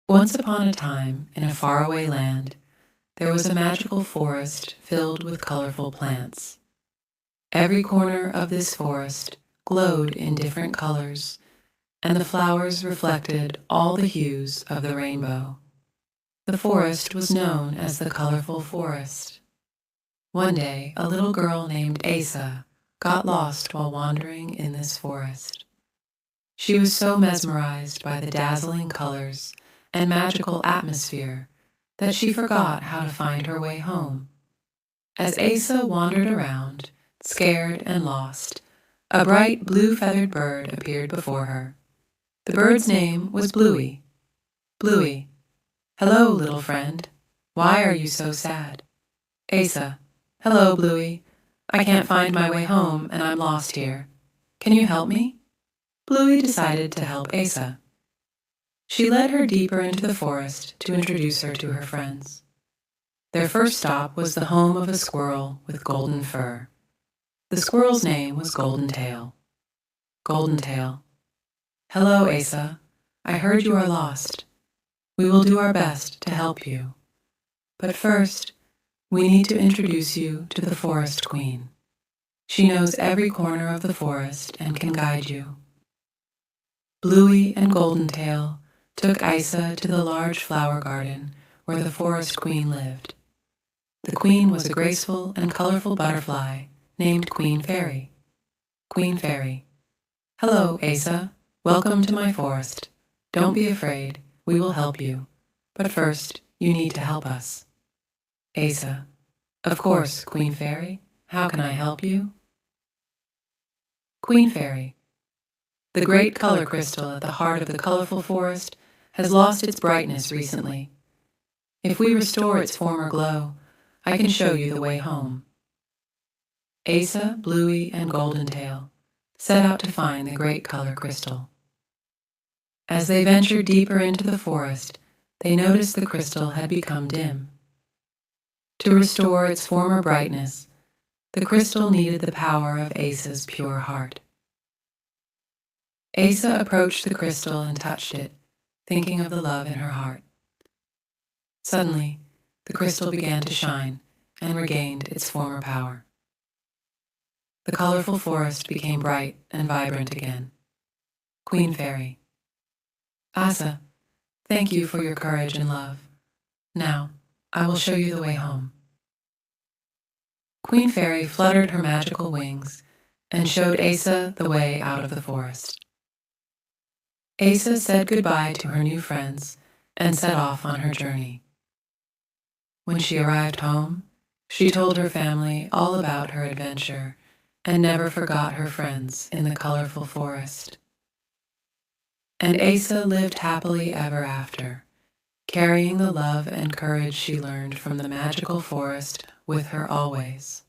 Once upon a time, in a faraway land, there was a magical forest filled with colorful plants. Every corner of this forest glowed in different colors, and the flowers reflected all the hues of the rainbow. The forest was known as the Colorful Forest. One day, a little girl named Ayça got lost while wandering in this forest. She was so mesmerized by the dazzling colors and magical atmosphere that she forgot how to find her way home. As Ayça wandered around, scared and lost, a bright blue-feathered bird appeared before her. The bird's name was Bluey. Bluey. Hello, little friend. Why are you so sad? Ayça. Hello, Bluey. I can't find my way home and I'm lost here. Can you help me? Bluey decided to help Ayça. She led her deeper into the forest to introduce her to her friends. Their first stop was the home of a squirrel with golden fur. The squirrel's name was Goldentail. Goldentail. Hello, Ayça. I heard you are lost. We will do our best to help you. But first, we need to introduce you to the Forest Queen. She knows every corner of the forest and can guide you. Bluey and Goldentail took Ayça to the large flower garden where the Forest Queen lived. The queen was a graceful and colorful butterfly named Queen Fairy. Queen Fairy. Hello, Ayça. Welcome to my forest. Don't be afraid. We will help you. But first, you need to help us. Ayça. Of course, Queen Fairy. How can I help you? Queen Fairy. The great color crystal at the heart of the colorful forest has lost its brightness recently. If we restore its former glow, I can show you the way home. Ayça, Bluey, and Goldentail set out to find the great color crystal. As they ventured deeper into the forest, they noticed the crystal had become dim. To restore its former brightness, the crystal needed the power of Ayça's pure heart. Ayça approached the crystal and touched it, thinking of the love in her heart. Suddenly, the crystal began to shine and regained its former power. The colorful forest became bright and vibrant again. Queen Fairy. Ayça, thank you for your courage and love. Now, I will show you the way home. Queen Fairy fluttered her magical wings and showed Ayça the way out of the forest. Ayça said goodbye to her new friends and set off on her journey. When she arrived home, she told her family all about her adventure and never forgot her friends in the colorful forest. And Ayça lived happily ever after, carrying the love and courage she learned from the magical forest with her always.